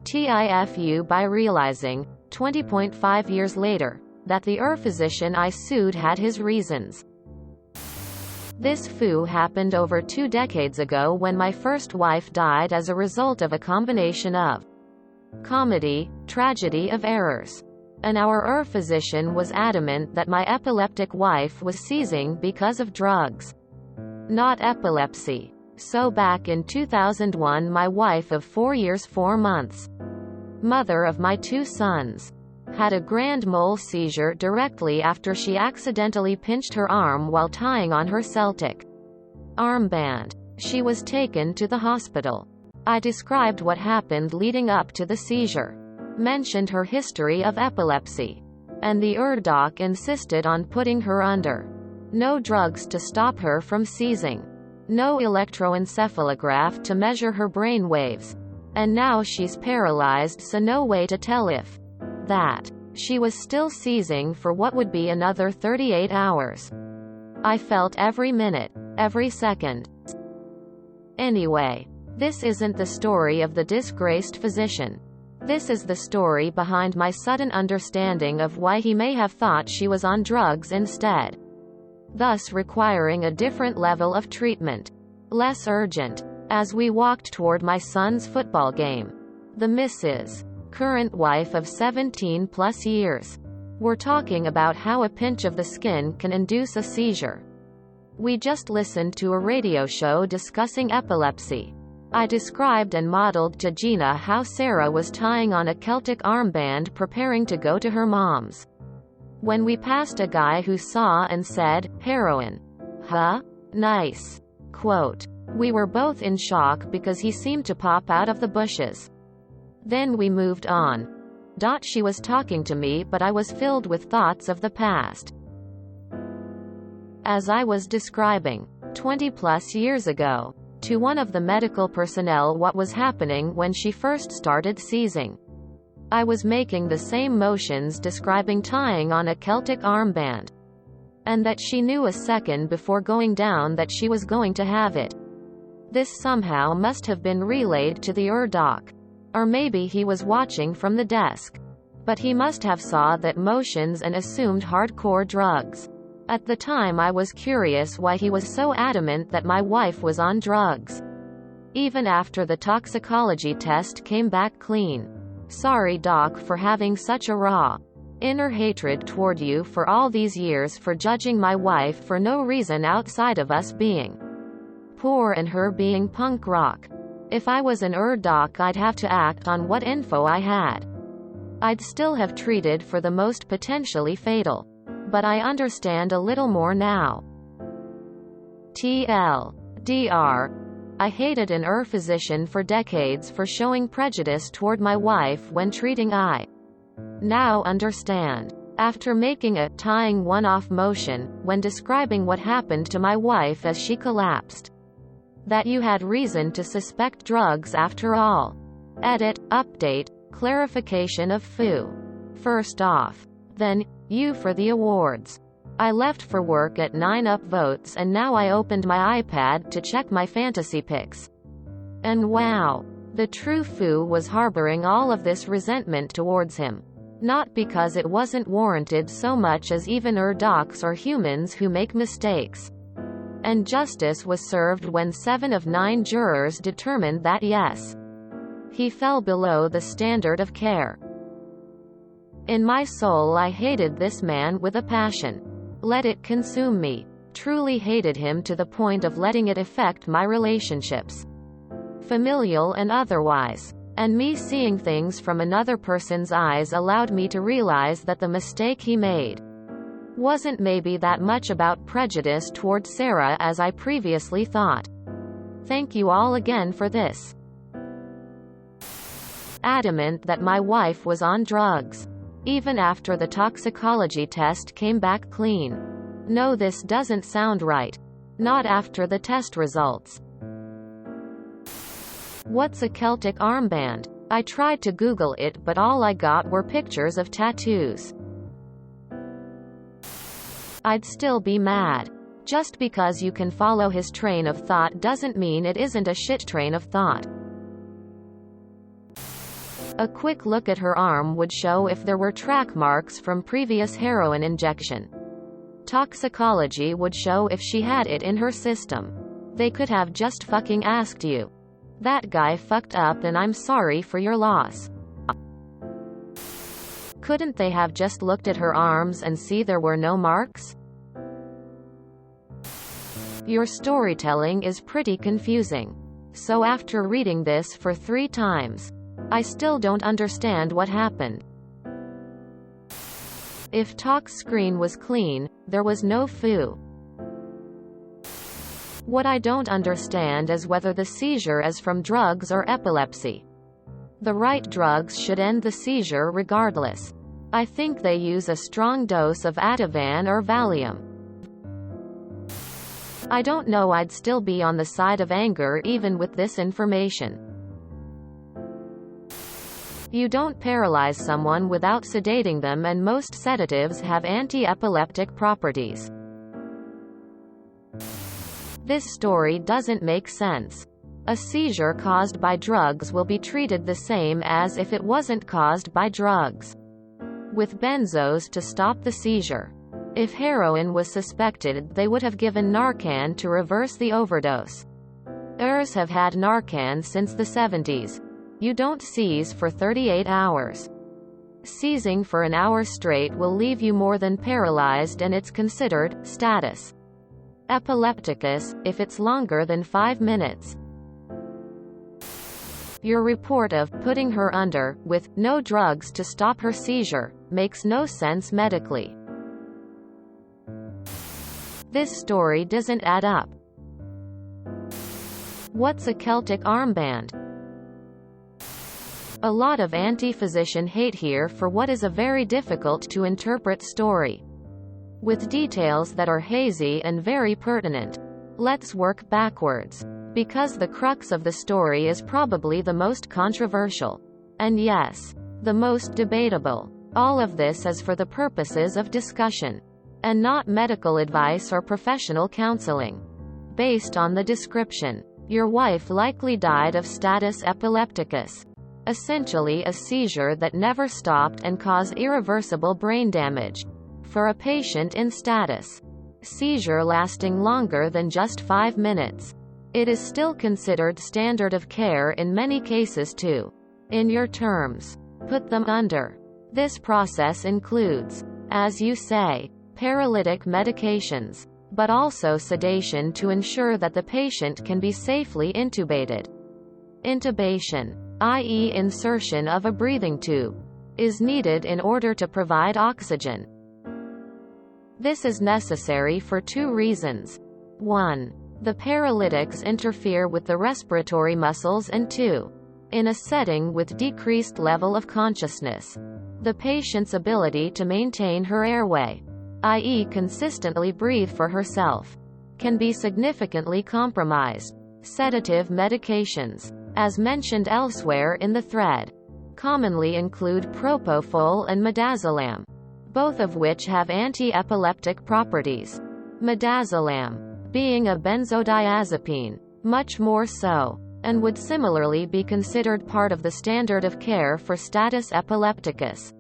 TIFU by realizing, 20.5 years later, that the physician I sued had his reasons. This FU happened over 2 decades ago when my first wife died as a result of a combination of comedy, tragedy of errors. And our physician was adamant that my epileptic wife was seizing because of drugs, not epilepsy. So back in 2001, my wife of 4 years 4 months, mother of my 2 sons, had a grand mal seizure directly after she accidentally pinched her arm while tying on her Celtic armband. She was taken to the hospital. I described what happened leading up to the seizure, mentioned her history of epilepsy, and the doc insisted on putting her under no drugs to stop her from seizing, no electroencephalograph to measure her brain waves, and now she's paralyzed, so no way to tell if that she was still seizing for what would be another 38 hours. I felt every minute, every second. Anyway, this isn't the story of the disgraced physician. This is the story behind my sudden understanding of why he may have thought she was on drugs instead, thus requiring a different level of treatment, less urgent. As we walked toward my son's football game, the Mrs. current wife of 17+ years, were talking about how a pinch of the skin can induce a seizure. We just listened to a radio show discussing epilepsy. I described and modeled to Gina how Sarah was tying on a Celtic armband preparing to go to her mom's, when we passed a guy who saw and said, "Heroin. Huh? Nice." Quote. We were both in shock because he seemed to pop out of the bushes. Then we moved on. She was talking to me, but I was filled with thoughts of the past. As I was describing, 20+ years ago, to one of the medical personnel what was happening when she first started seizing, I was making the same motions describing tying on a Celtic armband, and that she knew a second before going down that she was going to have it. This somehow must have been relayed to the doc. Or maybe he was watching from the desk. But he must have saw that motions and assumed hardcore drugs. At the time I was curious why he was so adamant that my wife was on drugs, even after the toxicology test came back clean. Sorry doc for having such a raw inner hatred toward you for all these years, for judging my wife for no reason outside of us being poor and her being punk rock. If I was an doc, I'd have to act on what info I had. I'd still have treated for the most potentially fatal. But I understand a little more now. TLDR. I hated an physician for decades for showing prejudice toward my wife when treating. I now understand, after making a tying one-off motion when describing what happened to my wife as she collapsed, that you had reason to suspect drugs after all. Edit, update, clarification of FU. First off. Then, you for the awards. I left for work at 9 upvotes and now I opened my iPad to check my fantasy pics. And wow. The true FU was harboring all of this resentment towards him. Not because it wasn't warranted so much as even docs are humans who make mistakes. And justice was served when 7 of 9 jurors determined that yes, he fell below the standard of care. In my soul I hated this man with a passion. Let it consume me. Truly hated him to the point of letting it affect my relationships, familial and otherwise. And me seeing things from another person's eyes allowed me to realize that the mistake he made wasn't maybe that much about prejudice toward Sarah as I previously thought. Thank you all again for this. Adamant that my wife was on drugs, even after the toxicology test came back clean. No, this doesn't sound right. Not after the test results. What's a Celtic armband? I tried to Google it, but all I got were pictures of tattoos. I'd still be mad. Just because you can follow his train of thought doesn't mean it isn't a shit train of thought. A quick look at her arm would show if there were track marks from previous heroin injection. Toxicology would show if she had it in her system. They could have just fucking asked you. That guy fucked up and I'm sorry for your loss. Couldn't they have just looked at her arms and see there were no marks? Your storytelling is pretty confusing. So after reading this for 3 times, I still don't understand what happened. If Talk's screen was clean, there was no FU. What I don't understand is whether the seizure is from drugs or epilepsy. The right drugs should end the seizure regardless. I think they use a strong dose of Ativan or Valium. I don't know, I'd still be on the side of anger even with this information. You don't paralyze someone without sedating them, and most sedatives have anti-epileptic properties. This story doesn't make sense. A seizure caused by drugs will be treated the same as if it wasn't caused by drugs, with benzos to stop the seizure. If heroin was suspected, they would have given Narcan to reverse the overdose. ERs have had Narcan since the 70s. You don't seize for 38 hours. Seizing for an hour straight will leave you more than paralyzed, and it's considered status epilepticus if it's longer than 5 minutes. Your report of putting her under, with no drugs to stop her seizure, makes no sense medically. This story doesn't add up. What's a Celtic armband? A lot of anti-physician hate here for what is a very difficult to interpret story, with details that are hazy and very pertinent. Let's work backwards, because the crux of the story is probably the most controversial. And yes, the most debatable. All of this is for the purposes of discussion, and not medical advice or professional counseling. Based on the description, your wife likely died of status epilepticus, essentially a seizure that never stopped and caused irreversible brain damage. For a patient in status seizure lasting longer than just 5 minutes, it is still considered standard of care in many cases to, in your terms, put them under. This process includes, as you say, paralytic medications, but also sedation to ensure that the patient can be safely intubated. Intubation, i.e. insertion of a breathing tube, is needed in order to provide oxygen. This is necessary for 2 reasons. 1. The paralytics interfere with the respiratory muscles, and 2. In a setting with decreased level of consciousness, the patient's ability to maintain her airway, i.e. consistently breathe for herself, can be significantly compromised. Sedative medications, as mentioned elsewhere in the thread, commonly include propofol and midazolam, both of which have anti-epileptic properties. Midazolam, being a benzodiazepine, much more so, and would similarly be considered part of the standard of care for status epilepticus.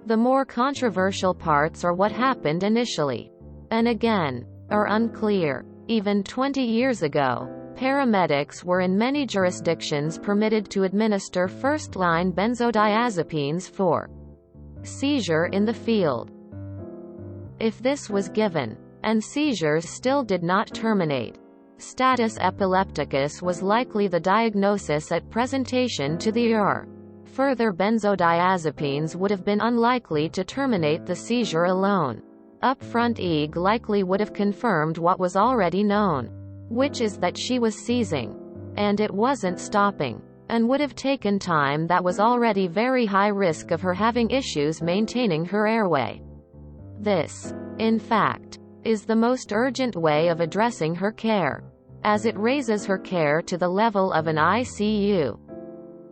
The more controversial parts are what happened initially, and again, are unclear. Even 20 years ago, paramedics were in many jurisdictions permitted to administer first-line benzodiazepines for seizure in the field. If this was given, and seizures still did not terminate, status epilepticus was likely the diagnosis at presentation to the ER. Further benzodiazepines would have been unlikely to terminate the seizure alone. Upfront EEG likely would have confirmed what was already known, which is that she was seizing, and it wasn't stopping, and would have taken time that was already very high risk of her having issues maintaining her airway. This, in fact, is the most urgent way of addressing her care, as it raises her care to the level of an ICU,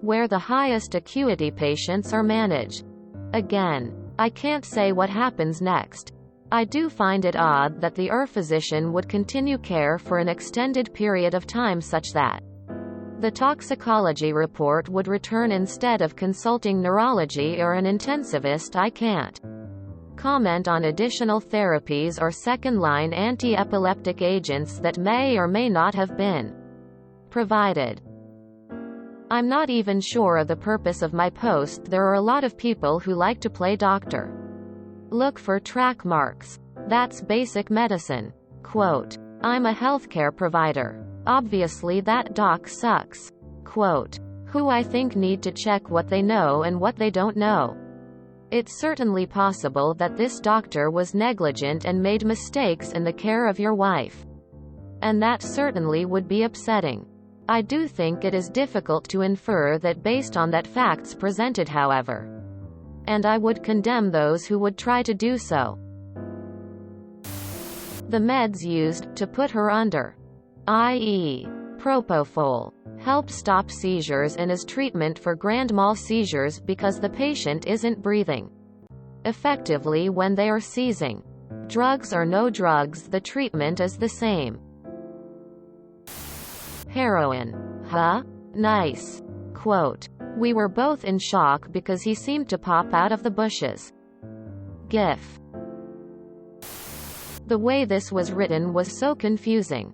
where the highest acuity patients are managed. Again, I can't say what happens next. I do find it odd that the physician would continue care for an extended period of time such that The toxicology report would return instead of consulting neurology or an intensivist. I can't comment on additional therapies or second-line anti-epileptic agents that may or may not have been provided. I'm not even sure of the purpose of my post. There are a lot of people who like to play doctor. Look for track marks. That's basic medicine. Quote, I'm a healthcare provider. Obviously that doc sucks. Quote, who I think need to check what they know and what they don't know. It's certainly possible that this doctor was negligent and made mistakes in the care of your wife. And that certainly would be upsetting. I do think it is difficult to infer that based on that facts presented, however. And I would condemn those who would try to do so. The meds used to put her under, i.e., propofol, helped stop seizures and is treatment for grand mal seizures because the patient isn't breathing effectively when they are seizing. Drugs or no drugs, the treatment is the same. Heroin. Huh? Nice. Quote, we were both in shock because he seemed to pop out of the bushes. GIF. The way this was written was so confusing.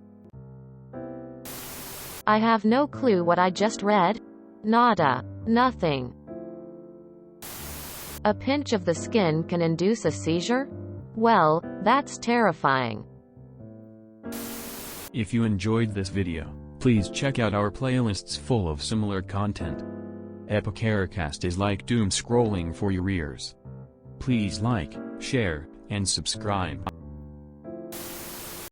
I have no clue what I just read. Nada. Nothing. A pinch of the skin can induce a seizure? Well, that's terrifying. If you enjoyed this video, please check out our playlists full of similar content. Epicaricast is like doom scrolling for your ears. Please like, share, and subscribe.